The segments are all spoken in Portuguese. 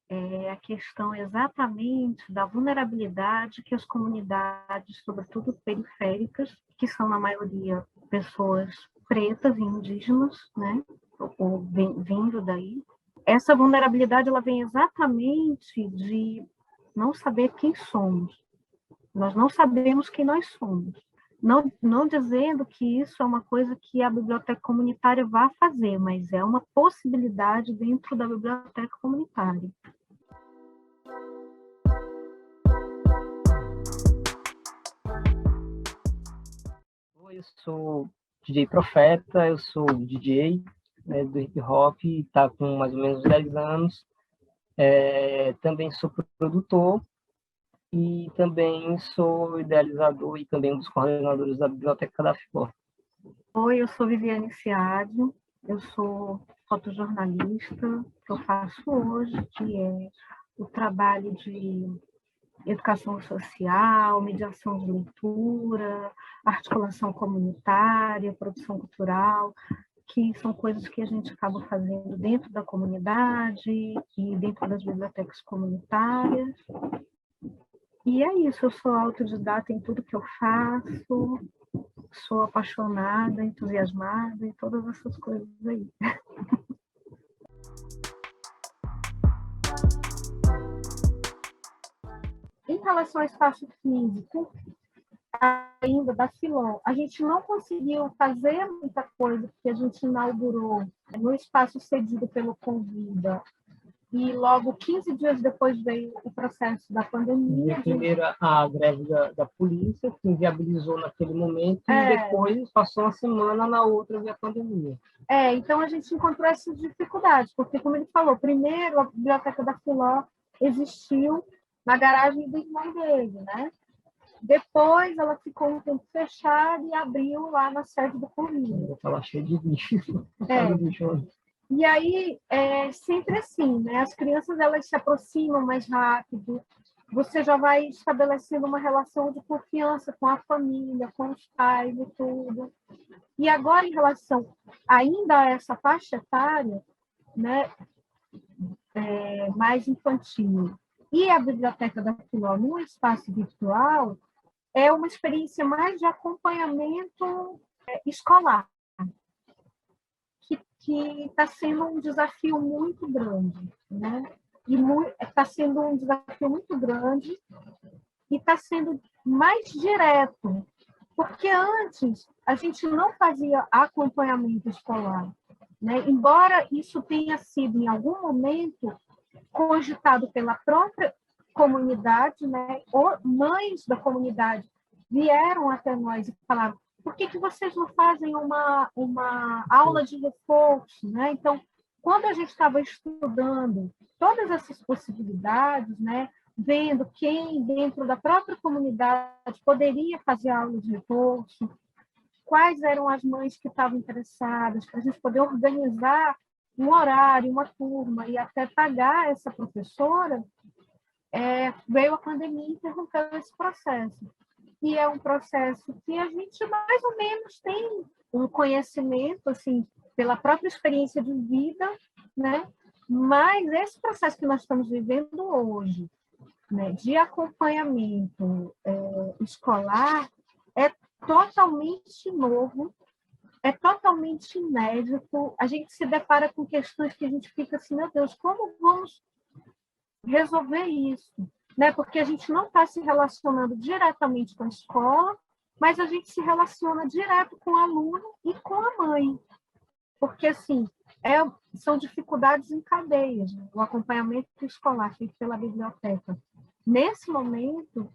é a questão exatamente da vulnerabilidade que as comunidades, sobretudo periféricas, que são na maioria pessoas pretas e indígenas, né, ou vindo daí, essa vulnerabilidade ela vem exatamente de não saber quem somos. Nós não sabemos quem nós somos. Não dizendo que isso é uma coisa que a biblioteca comunitária vai fazer, mas é uma possibilidade dentro da biblioteca comunitária. Eu sou DJ Profeta, eu sou DJ, né, do hip hop, está com mais ou menos 10 anos. Também sou produtor e também sou idealizador e também um dos coordenadores da Biblioteca da FIPOR. Oi, eu sou Viviane Ciadio, eu sou fotojornalista, que eu faço hoje, que é o trabalho de educação social, mediação de leitura, articulação comunitária, produção cultural, que são coisas que a gente acaba fazendo dentro da comunidade e dentro das bibliotecas comunitárias. E é isso, eu sou autodidata em tudo que eu faço, sou apaixonada, entusiasmada e todas essas coisas aí. Em relação ao espaço físico, ainda da Filon, a gente não conseguiu fazer muita coisa, porque a gente inaugurou no espaço cedido pelo Convida, e logo 15 dias depois veio o processo da pandemia. Primeiro a greve da polícia, que inviabilizou naquele momento, e depois passou uma semana, na outra veio a pandemia. Então a gente encontrou essas dificuldades, porque, como ele falou, primeiro a Biblioteca da Filó existiu na garagem do irmão dele, né? Depois ela ficou um tempo fechada e abriu lá na sede do Convida. Estava cheio de bicho. E aí, sempre assim, né? As crianças elas se aproximam mais rápido, você já vai estabelecendo uma relação de confiança com a família, com os pais e tudo. E agora, em relação ainda a essa faixa etária, né, mais infantil, e a Biblioteca da Filó no espaço virtual, é uma experiência mais de acompanhamento escolar, que está sendo um desafio muito grande, né? E está sendo um desafio muito grande e está sendo mais direto, porque antes a gente não fazia acompanhamento escolar, né? Embora isso tenha sido, em algum momento, cogitado pela própria comunidade, né? Mães da comunidade vieram até nós e falaram: por que vocês não fazem uma aula de reforço, né? Então, quando a gente estava estudando todas essas possibilidades, né, vendo quem dentro da própria comunidade poderia fazer aula de reforço, quais eram as mães que estavam interessadas, para a gente poder organizar um horário, uma turma e até pagar essa professora, veio a pandemia e interrompeu esse processo. E é um processo que a gente mais ou menos tem um conhecimento, assim, pela própria experiência de vida, né? Mas esse processo que nós estamos vivendo hoje, né, de acompanhamento escolar, é totalmente novo, é totalmente inédito. A gente se depara com questões que a gente fica assim: meu Deus, como vamos resolver isso? Né? Porque a gente não está se relacionando diretamente com a escola, mas a gente se relaciona direto com o aluno e com a mãe. Porque, assim, são dificuldades em cadeias, né? O acompanhamento escolar feito pela biblioteca. Nesse momento,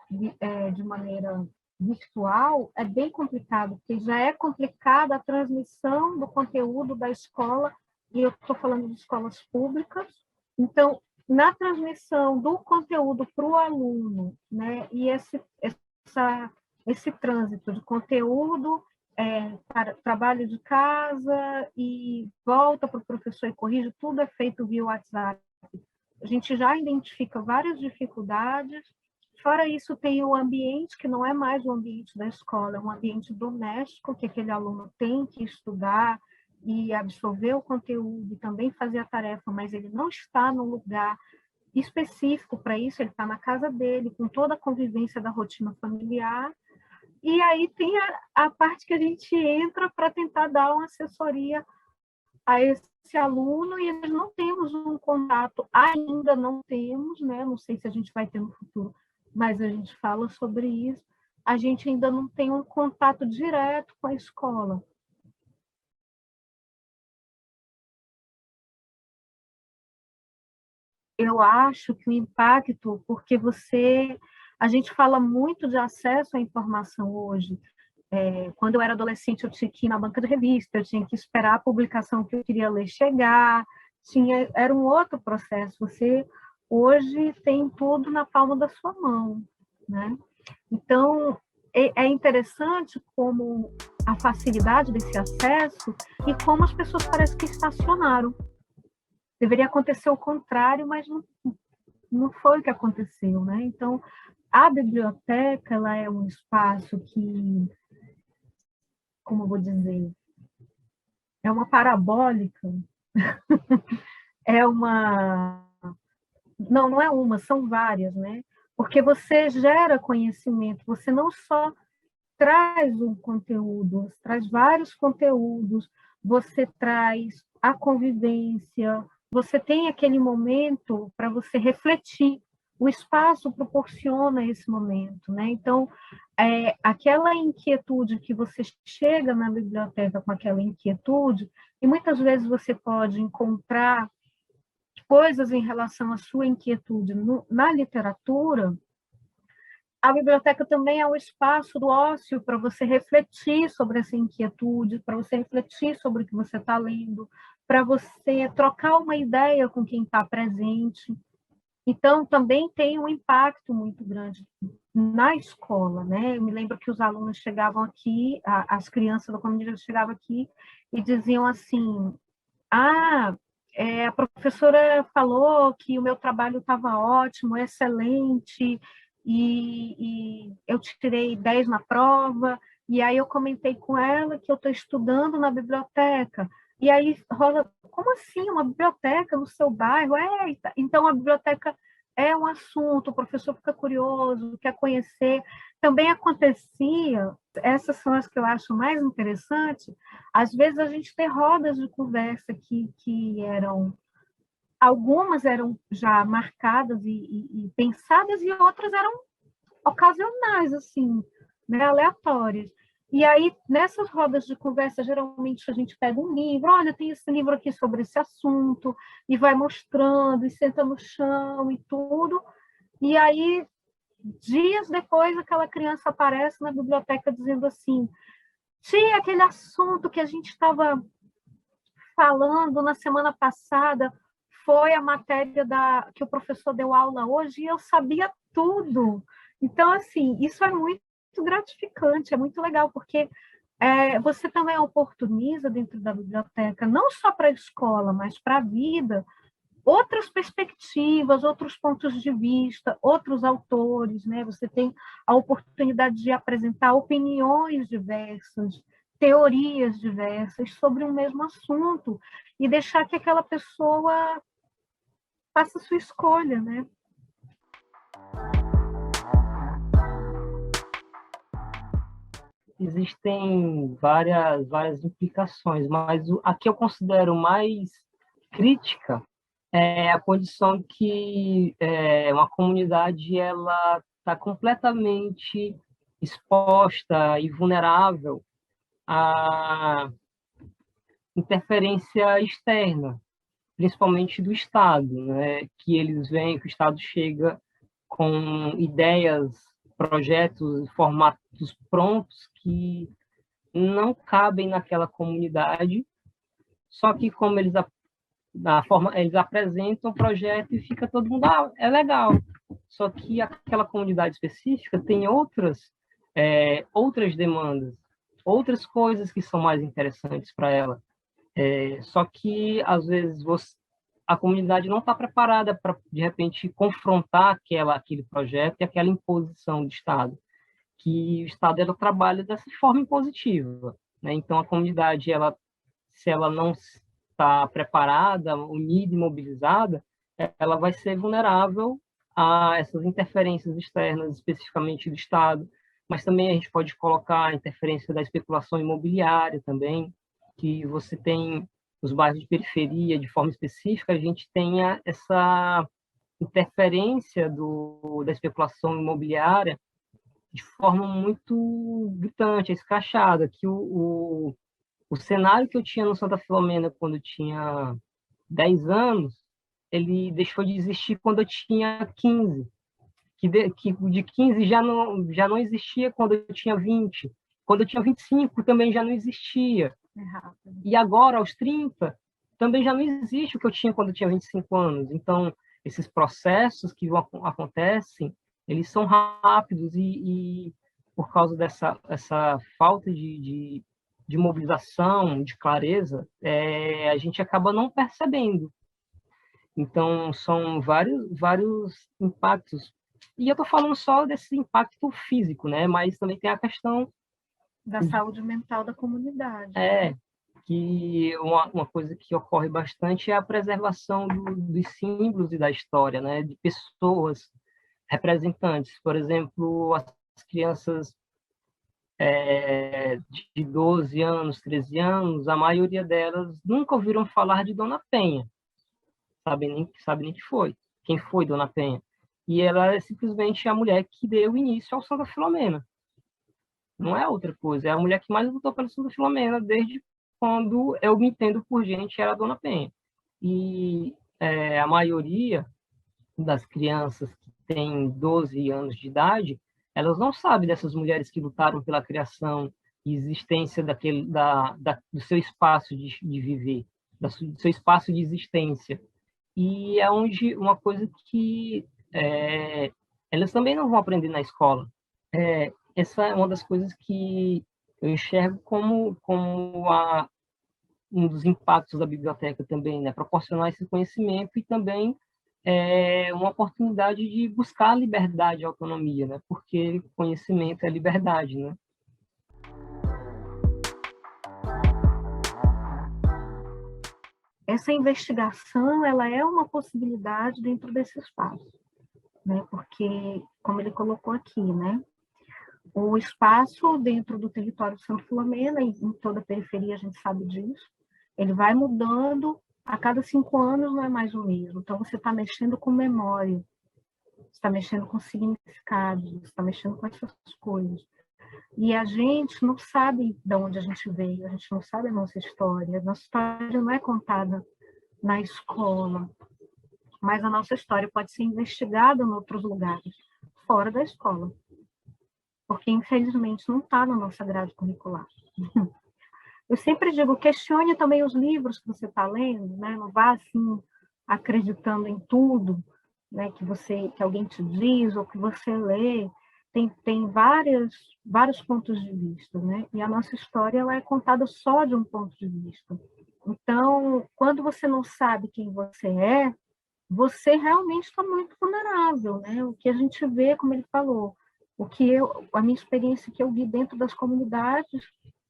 de maneira virtual, é bem complicado, porque já é complicada a transmissão do conteúdo da escola, e eu estou falando de escolas públicas. Então, na transmissão do conteúdo para o aluno, né, e esse trânsito de conteúdo para trabalho de casa e volta para o professor e corrige, tudo é feito via WhatsApp. A gente já identifica várias dificuldades. Fora isso, tem o ambiente, que não é mais o ambiente da escola, é um ambiente doméstico, que aquele aluno tem que estudar, e absorver o conteúdo e também fazer a tarefa, mas ele não está no lugar específico para isso, ele está na casa dele, com toda a convivência da rotina familiar. E aí tem a parte que a gente entra para tentar dar uma assessoria a esse aluno, e nós não temos um contato, ainda não temos, né? Não sei se a gente vai ter no futuro, mas a gente fala sobre isso. A gente ainda não tem um contato direto com a escola. Eu acho que o impacto, porque a gente fala muito de acesso à informação hoje. Quando eu era adolescente, eu tinha que ir na banca de revista, eu tinha que esperar a publicação que eu queria ler chegar, era um outro processo. Você hoje tem tudo na palma da sua mão, né? Então, é interessante como a facilidade desse acesso e como as pessoas parecem que estacionaram. Deveria acontecer o contrário, mas não foi o que aconteceu, né? Então, a biblioteca, ela é um espaço que, como eu vou dizer, é uma parabólica, é uma... Não é uma, são várias, né? Porque você gera conhecimento, você não só traz um conteúdo, você traz vários conteúdos, você traz a convivência, você tem aquele momento para você refletir, o espaço proporciona esse momento, né? Então, aquela inquietude que você chega na biblioteca com aquela inquietude, e muitas vezes você pode encontrar coisas em relação à sua inquietude na literatura. A biblioteca também é um espaço do ócio para você refletir sobre essa inquietude, para você refletir sobre o que você está lendo, para você trocar uma ideia com quem está presente. Então, também tem um impacto muito grande na escola, né? Eu me lembro que os alunos chegavam aqui, as crianças da comunidade chegavam aqui e diziam assim: a professora falou que o meu trabalho estava ótimo, excelente, e eu tirei 10 na prova, e aí eu comentei com ela que eu estou estudando na biblioteca. E aí rola, como assim, uma biblioteca no seu bairro? Então a biblioteca é um assunto, o professor fica curioso, quer conhecer. Também acontecia, essas são as que eu acho mais interessantes, às vezes a gente tem rodas de conversa que eram, algumas eram já marcadas e pensadas, e outras eram ocasionais, assim, né, aleatórias. E aí, nessas rodas de conversa, geralmente a gente pega um livro, olha, tem esse livro aqui sobre esse assunto, e vai mostrando, e senta no chão e tudo. E aí, dias depois, aquela criança aparece na biblioteca dizendo assim: tinha aquele assunto que a gente estava falando na semana passada, foi a matéria que o professor deu aula hoje, e eu sabia tudo. Então, assim, isso é muito gratificante, é muito legal, porque você também oportuniza dentro da biblioteca, não só para a escola, mas para a vida, outras perspectivas, outros pontos de vista, outros autores, né? Você tem a oportunidade de apresentar opiniões diversas, teorias diversas sobre um mesmo assunto e deixar que aquela pessoa faça a sua escolha, né? Existem várias implicações, mas a que eu considero mais crítica é a condição que uma comunidade ela está completamente exposta e vulnerável à interferência externa, principalmente do Estado, né? Que eles veem que o Estado chega com ideias, projetos, formatos prontos que não cabem naquela comunidade, só que como eles apresentam o projeto e fica todo mundo, é legal. Só que aquela comunidade específica tem outras demandas, outras coisas que são mais interessantes para ela. Só que, às vezes, a comunidade não está preparada para, de repente, confrontar aquele projeto e aquela imposição do Estado, que o Estado ela trabalha dessa forma impositiva, né? Então, a comunidade ela se ela não está preparada, unida e mobilizada, ela vai ser vulnerável a essas interferências externas, especificamente do Estado, mas também a gente pode colocar a interferência da especulação imobiliária também, que você tem os bairros de periferia, de forma específica, a gente tenha essa interferência da especulação imobiliária de forma muito gritante, escrachada, que o cenário que eu tinha no Santa Filomena quando eu tinha 10 anos, ele deixou de existir quando eu tinha 15, que de 15 já não existia quando eu tinha 20, quando eu tinha 25 também já não existia, e agora, aos 30, também já não existe o que eu tinha quando eu tinha 25 anos. Então, esses processos que acontecem, eles são rápidos e por causa essa falta de mobilização, de clareza, a gente acaba não percebendo. Então, são vários impactos. E eu estou falando só desse impacto físico, né? Mas também tem a questão da saúde mental da comunidade. Que uma coisa que ocorre bastante é a preservação dos símbolos e da história, né? De pessoas representantes. Por exemplo, as crianças de 12 anos, 13 anos, a maioria delas nunca ouviram falar de Dona Penha, sabe nem quem foi Dona Penha. E ela é simplesmente a mulher que deu início ao Santa Filomena. Não é outra coisa, é a mulher que mais lutou pelo Santa Filomena desde quando eu me entendo por gente, era a Dona Penha. E a maioria das crianças que têm 12 anos de idade, elas não sabem dessas mulheres que lutaram pela criação e existência do seu espaço de viver, do seu espaço de existência. E é onde uma coisa que elas também não vão aprender na escola. Essa é uma das coisas que eu enxergo como um dos impactos da biblioteca também, né? Proporcionar esse conhecimento e também uma oportunidade de buscar a liberdade e a autonomia, né? Porque conhecimento é liberdade, né? Essa investigação, ela é uma possibilidade dentro desse espaço, né? Porque, como ele colocou aqui, né? O espaço dentro do território de Santa Filomena, e em toda a periferia a gente sabe disso, ele vai mudando, a cada 5 anos não é mais o mesmo. Então, você está mexendo com memória, você está mexendo com significado, você está mexendo com essas coisas. E a gente não sabe de onde a gente veio, a gente não sabe a nossa história. A nossa história não é contada na escola, mas a nossa história pode ser investigada em outros lugares, fora da escola. Porque, infelizmente, não está na nossa grade curricular. Eu sempre digo, questione também os livros que você está lendo, né? Não vá, assim, acreditando em tudo, né, que alguém te diz ou que você lê. Tem vários pontos de vista, né? E a nossa história ela é contada só de um ponto de vista. Então, quando você não sabe quem você realmente está muito vulnerável, né? O que a gente vê, como ele falou, a minha experiência que eu vi dentro das comunidades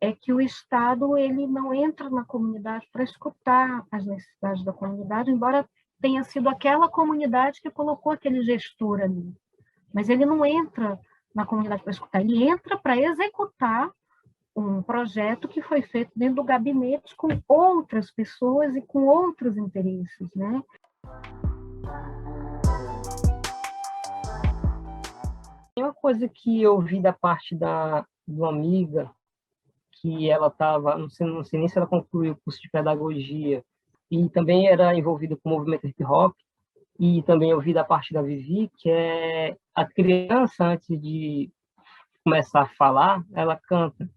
é que o Estado ele não entra na comunidade para escutar as necessidades da comunidade, embora tenha sido aquela comunidade que colocou aquele gestor ali. Mas ele não entra na comunidade para escutar, ele entra para executar um projeto que foi feito dentro do gabinete com outras pessoas e com outros interesses, né? Tem uma coisa que eu vi da parte de uma amiga, que ela estava, não sei nem se ela concluiu o curso de pedagogia, e também era envolvida com o movimento hip hop, e também eu vi da parte da Vivi, que é a criança, antes de começar a falar, ela canta.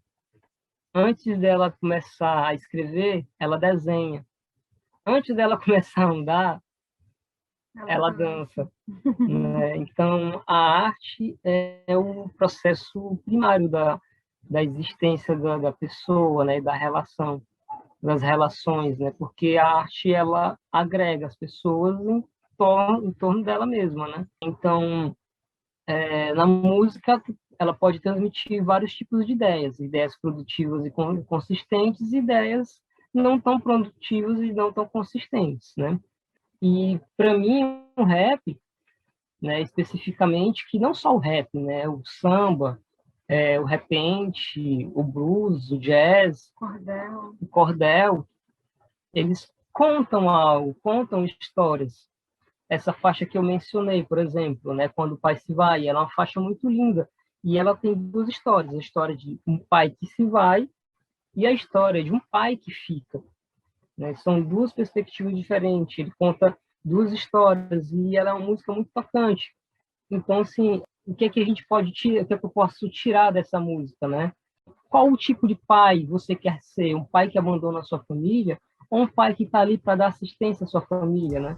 Antes dela começar a escrever, ela desenha. Antes dela começar a andar, ela dança. Né? Então, a arte é o processo primário da existência da pessoa, né? Da relação, das relações, né? Porque a arte, ela agrega as pessoas em torno dela mesma, né? Então, na música, ela pode transmitir vários tipos de ideias produtivas e consistentes, ideias não tão produtivos e não tão consistentes, né? E para mim o rap, né, especificamente, que não só o rap, né, o samba, o repente, o blues, o jazz, o cordel, eles contam algo, contam histórias. Essa faixa que eu mencionei, por exemplo, né, Quando o Pai Se Vai, ela é uma faixa muito linda, e ela tem duas histórias, a história de um pai que se vai e a história de um pai que fica, né? São duas perspectivas diferentes, ele conta duas histórias, e ela é uma música muito tocante. Então, assim, o que é que a gente pode tirar, o que é que eu posso tirar dessa música, né? Qual o tipo de pai você quer ser? Um pai que abandona a sua família ou um pai que está ali para dar assistência à sua família, né?